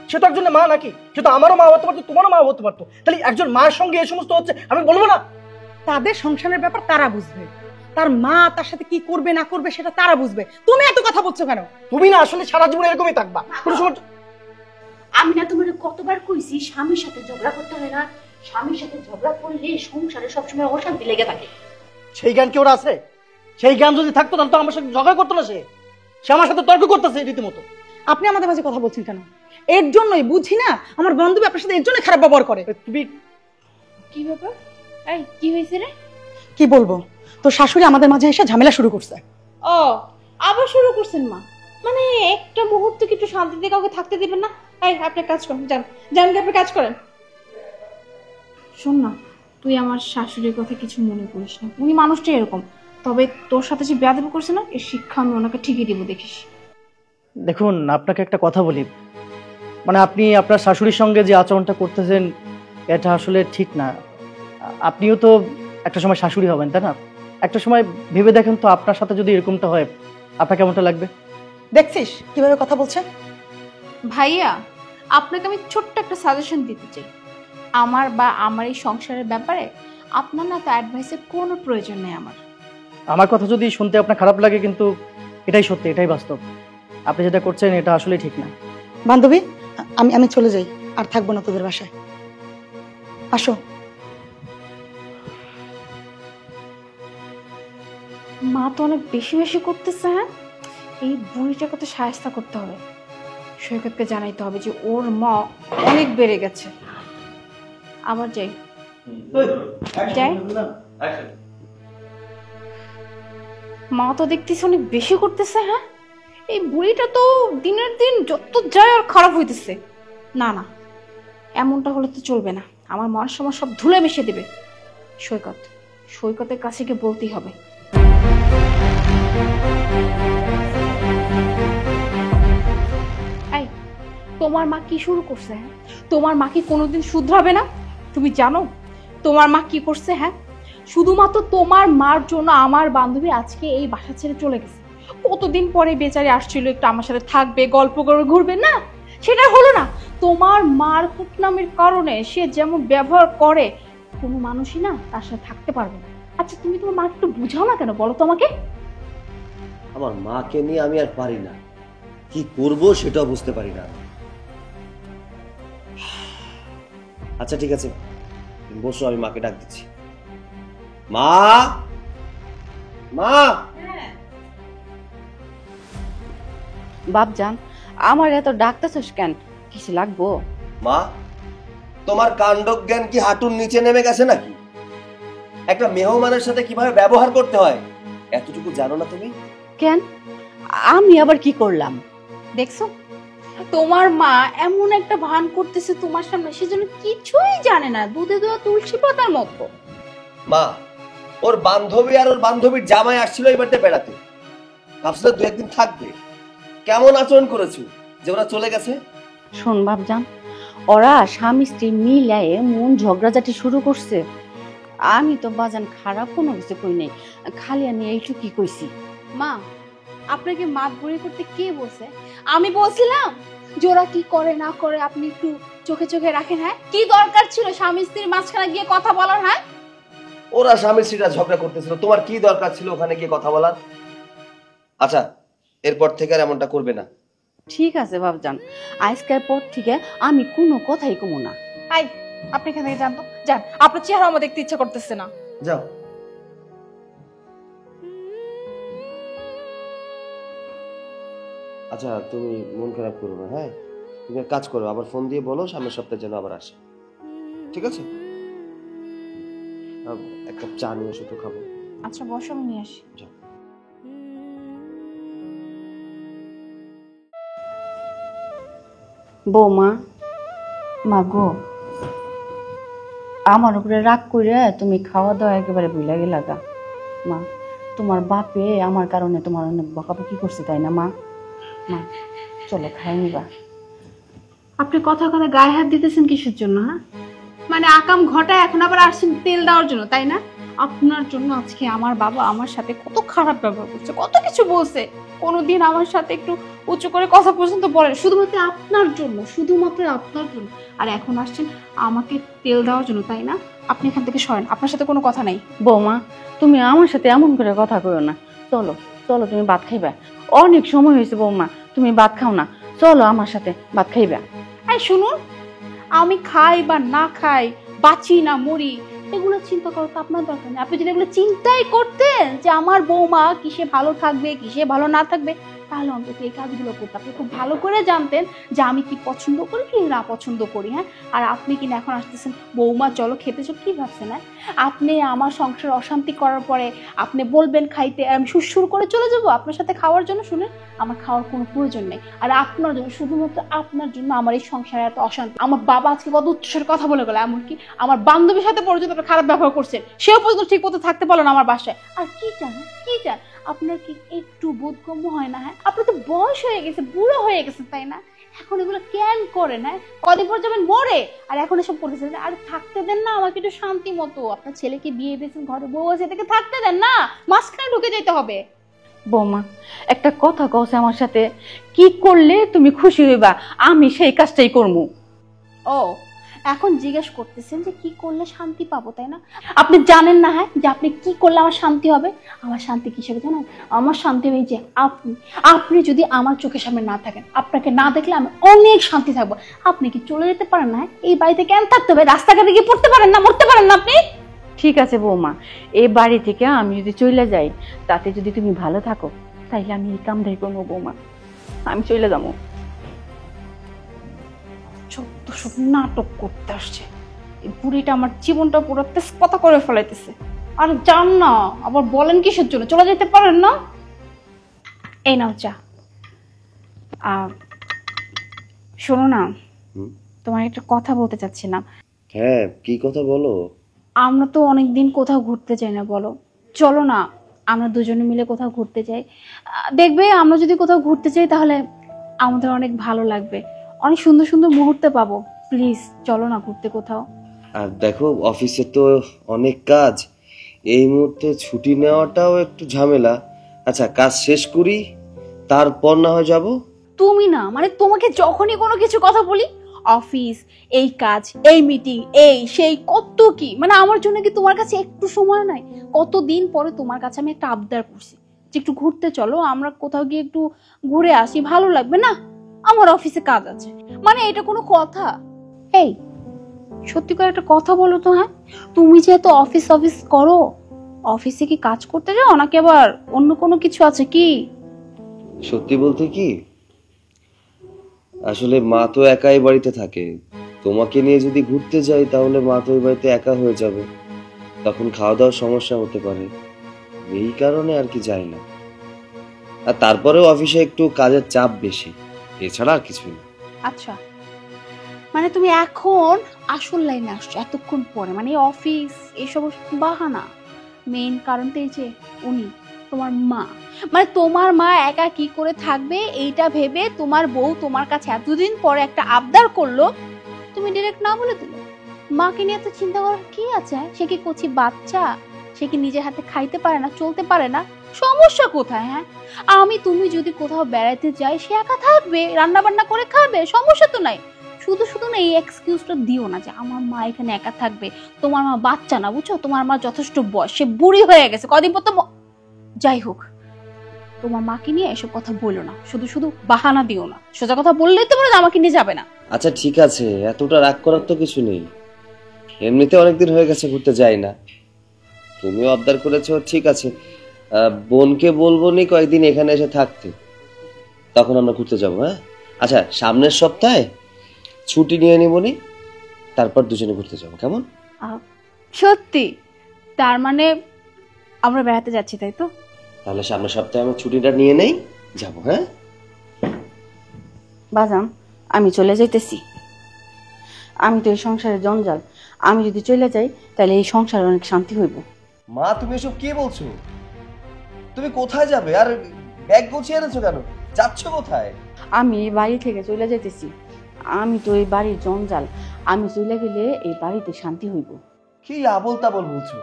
সে তো একজন মা নাকি? সে তো আমারও মা হতে পারতো, তোমারও মা হতে পারতো। তাহলে একজন মায়ের সঙ্গে এই সমস্ত হচ্ছে, আমি বলবো না? তাদের সংসারের ব্যাপার তারা বুঝবে, তার মা তার সাথে কি করবে না করবে সেটা তারা বুঝবে। তুমি এত কথা বলছো কেন? তুমি না আসলে সারা জীবন এরকমই থাকবা, কোনো সময়। আমি না তোমার কতবার কইছি স্বামীর সাথে ঝগড়া করতে হয় না, স্বামীর সাথে ঝগড়া করলে সংসারে সবসময় অশান্তি লেগে থাকে। সেই জ্ঞান কি ওরা আছে? সেই জ্ঞান যদি থাকতো তাহলে তো আমার সাথে ঝগড়া করতো না। সে আমার সাথে তর্ক করতেছে রীতিমতো। আপনি আমাদের মাঝে কথা বলছেন কেন? এর জন্যই বুঝি না আমার বান্ধবী আপনার সাথে এর জন্য খারাপ ব্যবহার করে। তুমি কি ব্যাপার? এই কি হয়েছে রে? কি বলবো, তো শাশুড়ি আমাদের মাঝে এসে ঝামেলা শুরু করছে। ও, আবার শুরু করছেন মা? মানে একটা মুহূর্ত কি একটু শান্তিতে কাউকে থাকতে দিবেন না? এই আপনি কাজ করেন, যান যান গিয়ে আপনি কাজ করেন। শোন না, তুই আমার শাশুড়ির কথা কিছু মনে করিস না, উনি মানুষটা এরকম। তবে তোর সাথে যে বেয়াদবি করছে না, এর শিক্ষা আমি ওনাকে ঠিকই দিব, দেখিস। দেখুন, আপনাকে একটা কথা বলি, মানে আপনি আপনার শাশুড়ির সঙ্গে যে আচরণটা করতেছেন এটা আসলে ঠিক না। আপনিও তো একটা সময় শাশুড়ি হবেন, তাই না? একটা সময় ভেবে দেখেন তো, আপনার সাথে যদি এরকমটা হয় আপনার কেমনটা লাগবে? দেখছিস কিভাবে কথা বলছে? ভাইয়া, আপনাকে আমি ছোট্ট একটা সাজেশন দিতে চাই। আমার এই সংসারের ব্যাপারে আপনার না তো অ্যাডভাইসের কোনো প্রয়োজন নেই আমার। আমার কথা যদি শুনতে আপনার খারাপ লাগে, কিন্তু এটাই সত্যি, এটাই বাস্তব। আপনি যেটা করছেন এটা আসলে ঠিক না। বান্ধবী, আমি চলে যাই, আর থাকবো না তোদের বাসায়। আসো। মা তো অনেক বেশি বেশি করতেছে। হ্যাঁ, এই বুড়িটাকে তো সাহায্য করতে হবে। সৈকতকে জানাইতে হবে যে ওর মা অনেক বেড়ে গেছে। আবার যাই যাই। মা তো দেখতেছি অনেক বেশি করতেছে। হ্যাঁ, এই বুড়িটা তো দিনের দিন যত যায় আর খারাপ হইতেছে। না না, এমনটা হলে তো চলবে না। আমার মান সম্মান সব ধুলে মিশিয়ে দেবে। সৈকতের কাছে গিয়ে বলতেই হবে। এই, তোমার মা কি শুরু করছে? হ্যাঁ, তোমার মা কি কোনোদিন শুধরাবে না? তুমি জানো তোমার মা কি করছে? হ্যাঁ, শুধুমাত্র তোমার মার জন্য আমার বান্ধবী আজকে এই বাসা ছেড়ে চলে গেছে। কতদিন পরে বেচারি আসছিল একটু আমার সাথে থাকবে, গল্প করে ঘুরবে, না সেটা হলো না। তোমার মার কুটনামের কারণে সে যেমন ব্যবহার করে, কোনো মানুষই না তার সাথে থাকতে পারবে না। আচ্ছা, তুমি তোমার মাকে একটু বুঝাও না কেন, বলো তো আমাকে। আমার মাকে নিয়ে আমি আর পারি না। কি করব সেটাও বুঝতে পারি না। আচ্ছা ঠিক আছে, তুমি বসো, আমি মাকে ডাক দিচ্ছি। মা, মা। বাপজান, আমার এত ডাকতেছস কেন? কিছু লাগবো? মা, তোমার কাণ্ডজ্ঞান কি হাঁটুর নিচে নেমে গেছে নাকি? একটা মেহমানের সাথে কিভাবে ব্যবহার করতে হয় এতটুকু জানো না তুমি? কেন, আমি আবার কি করলাম? দেখছো তোমার মা এমন একটা ভান করতেছে তোমার সামনে, সেজন্য কিছুই জানে না, দুধে দেওয়া তুলসী পাতার মতো। মা, ওর বান্ধবী আর ওর বান্ধবীর জামাই আসছিল এই বাড়িতে বেড়াতে, ভাবছিল 2-1 দিন থাকবে। কেমন আচরণ করেছো যে ওরা চলে গেছে? শোন বাপজান, ওরা স্বামী স্ত্রী মিলায়ে মন ঝগড়াঝাটি শুরু করছে। আমি তো বাজান খারাপ কোনো কিছু কই নাই, খালি আমি এইটুকুই কইছি। মা, আপনাকে মাপ বুড়ি করতে কে বলছে? আমি বলছিলাম যে ওরা কি করে না করে আপনি একটু চোখে চোখে রাখেন। হ্যাঁ, কি দরকার ছিল স্বামী স্ত্রীর মাঝখানে গিয়ে কথা বলার? হ্যাঁ, ওরা স্বামী স্ত্রীরা ঝগড়া করতেছিল, তোমার কি দরকার ছিল ওখানে গিয়ে কথা বলার? আচ্ছা, এরপর থেকে আর এমনটা করবে না। ঠিক আছে বাপজান, আজকের পর থেকে আমি কোনো কথাই কমু না। আই আপনি এখান থেকে জানতো যান, আপনার চেহারা আমার দেখতে ইচ্ছা করতেছে না। যাও। আচ্ছা, তুমি মন খারাপ করো না। হ্যাঁ, তুমি এক কাজ করো, আবার ফোন দিয়ে বলো সামনের সপ্তাহে যেন আবার আসে, ঠিক আছে? এক কাপ চা নিয়ে এসো তো, খাবো। আচ্ছা বসো, আমি নিয়ে আসি। যাও। বৌমা, মা গো, আমার উপরে রাগ করে তুমি খাওয়া দাওয়া একেবারে ভুলে গেলা গা। মা, তোমার বাপে আমার কারণে তোমার অনেক বকাবকি করছে, তাই না মা? মা চলো খাই নিবা। আপনি কথা কথা গায়ে হাত দিতেছেন কিসের জন্য? হ্যাঁ, মানে আকাম ঘটা এখন আবার আসছেন তেল দেওয়ার জন্য, তাই না? আপনার জন্য আজকে আমার বাবা আমার সাথে কত খারাপ ব্যবহার করছে, কত কিছু বলছে, কোনোদিন আমার সাথে একটু উঁচু করে কথা পর্যন্ত বলেন, শুধুমাত্র আপনার জন্য, শুধুমাত্র আপনার জন্য। আর এখন আসছেন আমাকে তেল দেওয়ার জন্য, তাই না? আপনি এখান থেকে সরেন, আপনার সাথে কোনো কথা নাই। বৌমা, তুমি আমার সাথে এমন করে কথা কইও না। চলো চলো, তুমি ভাত খাইবা, অনেক সময় হয়েছে। বৌমা, তুমি ভাত খাও না, চলো আমার সাথে ভাত খাইবা। এই শুনুন, আমি খাই বা না খাই, বাঁচি না মরি, এগুলো চিন্তা করার তো আপনার দরকার নেই। আপনি যদি এগুলো চিন্তাই করতেন যে আমার বৌমা কিসে ভালো থাকবে কিসে ভালো না থাকবে, তাহলে অন্তত এই কাজগুলো করতে আপনি খুব ভালো করে জানতেন যে আমি কি পছন্দ করি কি না পছন্দ করি। হ্যাঁ, আর আপনি কিনা এখন আসতেছেন বৌমা চলো খেতে চল, কি ভাবছেন? হ্যাঁ, আপনি আমার সংসার অশান্তি করার পরে আপনি বলবেন খাইতে, আমি সুরসুর করে চলে যাবো আপনার সাথে খাওয়ার জন্য? শুনে, আমার খাওয়ার কোনো প্রয়োজন নেই। আর আপনার জন্য, শুধুমাত্র আপনার জন্য আমার এই সংসারে এত অশান্তি। আমার বাবা আজকে কত উচ্চস্বরে কথা বলে গেল, এমনকি আমার বান্ধবীর সাথে পর্যন্ত খারাপ ব্যবহার করছেন, সেও পর্যন্ত ঠিক মতো থাকতে পারলো না আমার বাসায়। আর কি চান? কি চান? আপনার কি একটু বোধগম্য হয় না? হ্যাঁ, আপনার তো বয়স হয়ে গেছে, বুড়ো হয়ে গেছে, তাই না? এখন এগুলো কেন করে না? কদিন পর যাবেন মরে, আর এখন এসব করতেছেন। আর থাকতে দেন না আমাকে একটু শান্তি মতো। আপনার ছেলেকে বিয়ে দিয়েছেন, ঘরে বউ আছে, এটাকে থাকতে দেন না, মাঝখানে ঢুকে যেতে হবে। বৌমা, একটা কথা কওছে আমার সাথে, কি করলে তুমি খুশি হইবা আমি সেই কাজটাই করবো। ও, এখন জিজ্ঞেস করতেছেন যে কি করলে শান্তি পাবো, তাই না? আপনি জানেন না হ্যাঁ যে আপনি কি করলে আমার শান্তি হবে? আমার শান্তি কিসেবে জানেন? আমার শান্তি হবে যে আপনি যদি আমার চোখের সামনে না থাকেন, আপনাকে না দেখলে আমি অনেক শান্তি থাকবো। আপনি কি চলে যেতে পারেন না? এই বাড়িতে কেন থাকতে হবে? রাস্তাঘাটে গিয়ে পড়তে পারেন না, মরতে পারেন না আপনি? ঠিক আছে বৌমা, এই বাড়ি থেকে আমি যদি চলে যাই, তাতে যদি তুমি ভালো থাকো, তাইলে আমি এই কামটাই করবো বৌমা, আমি চলে যাবো। সব নাটক করতে আসছে এই বুড়িটা, আমার জীবনটা পুরো তেজপাতা করে ফেলাইতেছে। আর যান না, আবার বলেন কিসের জন্য? চলে যেতে পারেন না? এই নাও চা। শোনো না, তোমার একটা কথা বলতে চাচ্ছি না। হ্যাঁ, কি কথা বলো? আমরা তো অনেকদিন কোথাও ঘুরতে যাই না, বলো চলো না আমরা দুজনে মিলে কোথাও ঘুরতে যাই। দেখবে আমরা যদি কোথাও ঘুরতে যাই তাহলে আমাদের অনেক ভালো লাগবে, অনেক সুন্দর সুন্দর মুহূর্ত পাবো। প্লিজ চলো না ঘুরতে কোথাও। আর দেখো, অফিসে তো অনেক কাজ, এই মুহূর্তে ছুটি নেওয়াটাও একটু ঝামেলা। আচ্ছা, কাজ শেষ করি, তারপর না হয় যাবো। তুমি না, মানে তোমাকে যখনই কোনো কিছু কথা বলি, অফিস, এই কাজ, এই মিটিং, এই সেই কত কি, মানে আমার জন্য কি তোমার কাছে একটু সময় নাই? কতদিন পরে তোমার কাছে আমি একটা আবদার করছি, যে একটু ঘুরতে চলো, আমরা কোথাও গিয়ে একটু ঘুরে আসি, ভালো লাগবে না? আমার অফিসে কাজ আছে। মানে এটা কোনো কথা? এই সত্যি করে একটা কথা বলো তো, হ্যাঁ তুমি যে এত অফিস অফিস করো, অফিসে কি কাজ করতে যাও নাকি আবার অন্য কোনো কিছু আছে কি? সত্যি বলতে কি, আসলে মা তো একাই বাড়িতে থাকে। তোমাকে নিয়ে যদি ঘুরতে যাই তাহলে মা তো ওই বাড়িতে একা হয়ে যাবে, তখন খাওয়া দাওয়ার সমস্যা হতে পারে, এই কারণে আর কি যাই না। আর তারপরেও অফিসে একটু কাজের চাপ বেশি, এছাড়া আর কিছুই না। আচ্ছা, মানে তুমি এখন আসল লাইনে আসছো এতক্ষণ পরে, মানে অফিস এসব বাহানা। মেইন কারণ তো এই যে উনি তোমার মা, মানে তোমার মা একা কি করে থাকবে এইটা ভেবে তোমার বউ তোমার কাছে এতদিন পরে একটা আবদার করলো, তুমি ডিরেক্ট না বলে দিলে। মাকে নিয়ে তো চিন্তা করার কি আছে? সে কি কচি বাচ্চা? সে কি নিজের হাতে খাইতে পারে না, চলতে পারে না? সমস্যা কোথায়? হ্যাঁ আমি তুমি যদি কোথাও বেড়াতে যাই, সে একা থাকবে, রান্না বান্না করে খাবে, সমস্যা তো নাই। শুধু শুধু না এই এক্সকিউজটা দিও না যে আমার মা এখানে একা থাকবে। তোমার মা বাচ্চা না, বুঝছো? তোমার মা যথেষ্ট বয়স, সে বুড়ি হয়ে গেছে, কদিন পর তো যাই হোক। তোমার মাকে নিয়ে এসব কথা বলো না, শুধু শুধু বাহানা দিও না। সোজা কথা বললেই তো বলে আমাকে নিয়ে যাবে না। আচ্ছা ঠিক আছে, এতটা রাগ করার তো কিছু নেই, এমনিতে অনেকদিন হয়ে গেছে ঘুরতে যাই না, তুমিও আবদার করেছো, ঠিক আছে। বোনকে বলবো নি কয়েকদিন এখানে এসে থাকতে, তখন আমরা ঘুরতে যাবো। হ্যাঁ আচ্ছা, সামনের সপ্তাহে ছুটি নিয়ে নিবনি, তারপর দুজনে ঘুরতে যাবো, কেমন? সত্যি? তার মানে আমরা বেড়াতে যাচ্ছি, তাই তো? তাহলে সামনের সপ্তাহে আমরা ছুটিটা নিয়ে নেই, যাবো। হ্যাঁ বাজান, আমি চলে যাইতেছি। আমি তো এই সংসারের জঞ্জাল, আমি যদি চলে যাই তাহলে এই সংসারে অনেক শান্তি হইব। মা তুমি এসব কি বলছো? তুমি কোথায় যাবে? আর ব্যাগ গুছিয়ে এনেছো কেন? যাচ্ছ কোথায়? আমি এই বাড়ি থেকে চলে যাইতেছি। আমি তো এই বাড়ির জঞ্জাল, আমি চলে গেলে এই বাড়িতে শান্তি হইব। কি আবল তাবল বলছো?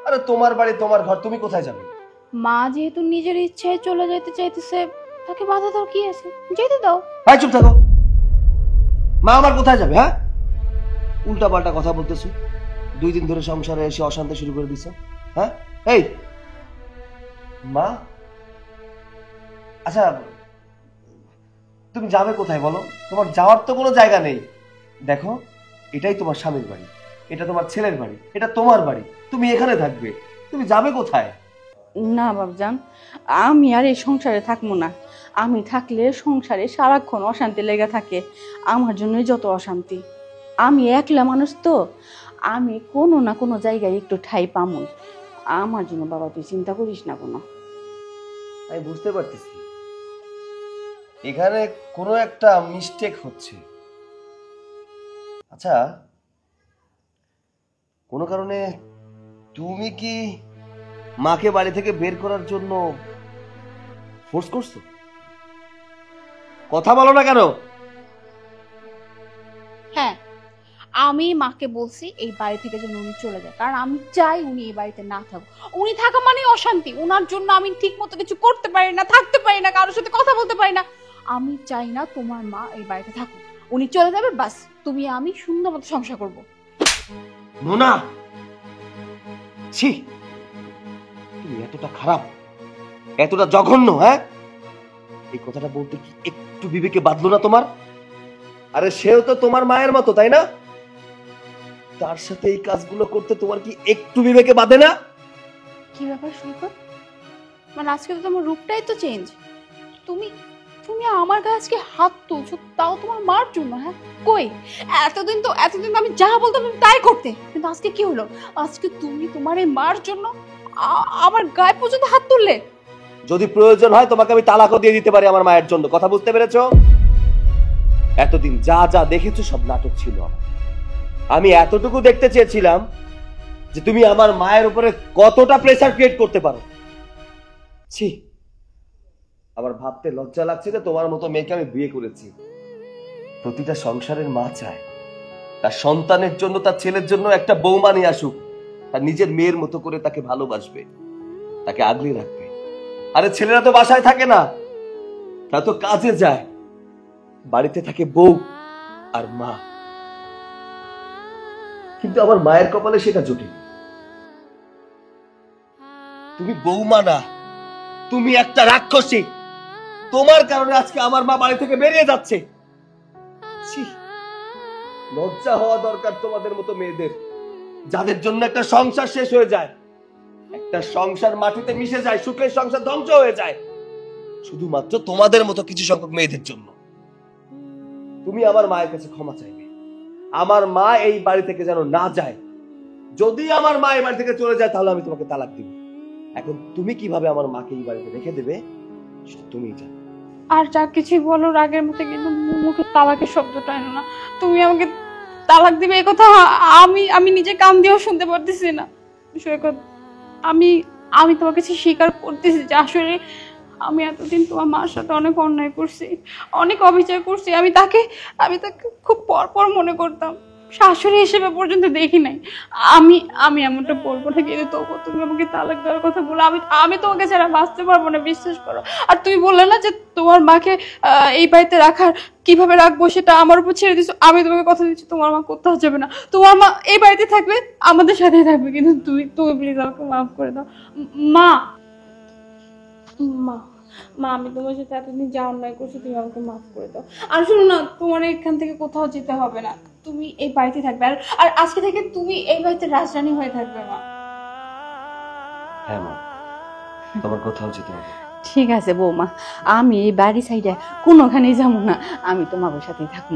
আরে তোমার বাড়ি তোমার ঘর, তুমি কোথায় যাবে? মা যেহেতু নিজের ইচ্ছায় চলে যেতে চাইতেছে, তাকে বাধা দাও কি আছে? যেতে দাও। ভাই চুপ থাকো। মা আমার কোথায় যাবে? হ্যাঁ উল্টা পাল্টা কথা বলতেছো, 2 দিন ধরে সংসারে এসে অশান্তি শুরু করে দিছো। হ্যাঁ এই মা, আচ্ছা তুমি যাবে কোথায় বলো? তোমার যাওয়ার তো কোনো জায়গা নেই। দেখো এটাই তোমার স্বামীর বাড়ি, এটা তোমার ছেলের বাড়ি, এটা তোমার বাড়ি, তুমি এখানে থাকবে, তুমি যাবে কোথায়? না বাবজান, আমি আর এই সংসারে থাকবো না। আমি থাকলে সংসারে সারাক্ষণ অশান্তি লেগে থাকে, আমার জন্যই যত অশান্তি। আমি একলা মানুষ তো, আমি কোনো না কোনো জায়গায় একটু ঠাই পামই। আমার জন্য বাবা তুই চিন্তা করিস না কোনো। আমি বুঝতে পারতেছি এখানে কোনো একটা মিস্টেক হচ্ছে। আচ্ছা কোনো কারণে তুমি কি মাকে বাড়ি থেকে বের করার জন্য ফোর্স করছো? কথা বলো না কেন? হ্যাঁ আমি মাকে বলছি এই বাড়ি থেকে যেন উনি চলে যায়, কারণ আমি চাই উনি এই বাড়িতে না থাকুক। উনি থাকা মানে অশান্তি, উনার জন্য আমি ঠিক মতো কিছু করতে পারি না, থাকতে পারি না, কারোর সাথে কথা বলতে পারি না। আমি চাই না তোমার মা এই বাড়িতে থাকুক, উনি চলে যাবে, বাস তুমি আমি সুন্দর মতো সংসার করবো। মোনা, ছি, তুমি এতটা খারাপ, এতটা জঘন্য, হ্যাঁ? এই কথাটা বলতে কি একটু বিবেকে বাঁধলো না তোমার? আরে সেও তো তোমার মায়ের মতো, তাই না? তার সাথে এই কাজগুলো করতে তোমার কি একটু বিবেকে বাঁধে না? কি ব্যাপার সৈকত, মানে আজকে তো তোমার রূপটাই তো চেঞ্জ। তুমি তুমি আমার গায়ে আজকে হাত তুলছো, তাও তোমার মার জন্য? হ্যাঁ কই, এতদিন তো আমি যা বলতাম তুমি তাই করতে, কিন্তু আজকে কি হলো? আজকে তুমি তোমার এই মার জন্য আমার গায়ে পর্যন্ত হাত তুললে। যদি প্রয়োজন হয় তোমাকে আমি তালাকও দিয়ে দিতে পারি আমার মায়ের জন্য, কথা বুঝতে পেরেছো? এতদিন যা যা দেখেছো সব নাটক ছিল। আমি এতটুকু দেখতে চেয়েছিলাম যে তুমি আমার মায়ের উপরে কতটা প্রেসার ক্রিয়েট করতে পারো। ছি, আমার ভাবতে লজ্জা লাগছে যে তোমার মতো মেয়েকে আমি বিয়ে করেছি। প্রতিটা সংসারের মা চায় তার সন্তানের জন্য, তার ছেলের জন্য একটা বৌমা নিয়ে আসুক, তার নিজের মেয়ের মতো করে তাকে ভালোবাসবে, তাকে আগলে রাখবে। আরে ছেলেরা তো বাসায় থাকে না, তারা তো কাজে যায়, বাড়িতে থাকে বউ আর মা। কিন্তু আমার মায়ের কপালে সেটা জুটেনি। তুমি বৌমা না, তুমি একটা রাক্ষসী। তোমার কারণে আজকে আমার মা বাড়ি থেকে বেরিয়ে যাচ্ছে। ছি, লজ্জা হওয়া দরকার তোমাদের মতো মেয়েদের, যাদের জন্য একটা সংসার শেষ হয়ে যায়, একটা সংসার মাটিতে মিশে যায়, সুখের সংসার ধ্বংস হয়ে যায় শুধুমাত্র তোমাদের মতো কিছু সংখ্যক মেয়েদের জন্য। তুমি আমার মায়ের কাছে ক্ষমা চাইবে, আমার মা এই বাড়ি থেকে যেন না যায়। যদি আমার মা এই বাড়ি থেকে চলে যায় তাহলে আমি তোমাকে তালাক দিব। এখন তুমি কিভাবে আমার মাকে এই বাড়িতে রেখে দেবে সেটা তুমিই জানো। আর যা কিছুই বলো আগের মতো কিন্তু মুখে তালাকের শব্দটা এনো না। তুমি আমাকে তালাক দিবে এই কথা আমি নিজে কান দিয়েও শুনতে পারতেছি না। সৈকত, আমি তোমার কাছে স্বীকার করতেছি যে আসলে আমি এতদিন তোমার মার সাথে অনেক অন্যায় করছি, অনেক অবিচার করছি। আমি তাকে খুব পরপর মনে করতাম, শাশুড়ি হিসেবে পর্যন্ত দেখি নাই। আমি এমনটা বলবো না, কিন্তু তবু তুমি আমাকে তালাক দেওয়ার কথা বলো। আমি তোমাকে ছাড়া বাঁচতে পারবো না, বিশ্বাস করো। আর তুমি বললে না যে তোমার মাকে এই বাড়িতে রাখার কিভাবে রাখবো সেটা আমার উপর ছেড়ে দিচ্ছ। আমি তোমাকে কথা দিচ্ছি, তোমার মা কোথাও যাবে না, তোমার মা এই বাড়িতে থাকবে, আমাদের সাথেই থাকবে। কিন্তু তুমি প্লিজ আমাকে মাফ করে দাও। মা মা মা আমি তোমার সাথে এতদিন যা অন্যায় করছি তুমি আমাকে মাফ করে দাও। আর শোনো না, তোমার এখান থেকে কোথাও যেতে হবে না, তুমি এই বাড়িতে থাকবে। আর আজকে থেকে তুমি এই বাড়িতে রাজরানী হয়ে থাকবে মা। হ্যাঁ মা, তোমার কোথাও যেতে হবে। ঠিক আছে বৌমা, আমি এই বাড়ি সাইডে কোনোখানেই যাবো না, আমি তোমার সাথেই থাকবো।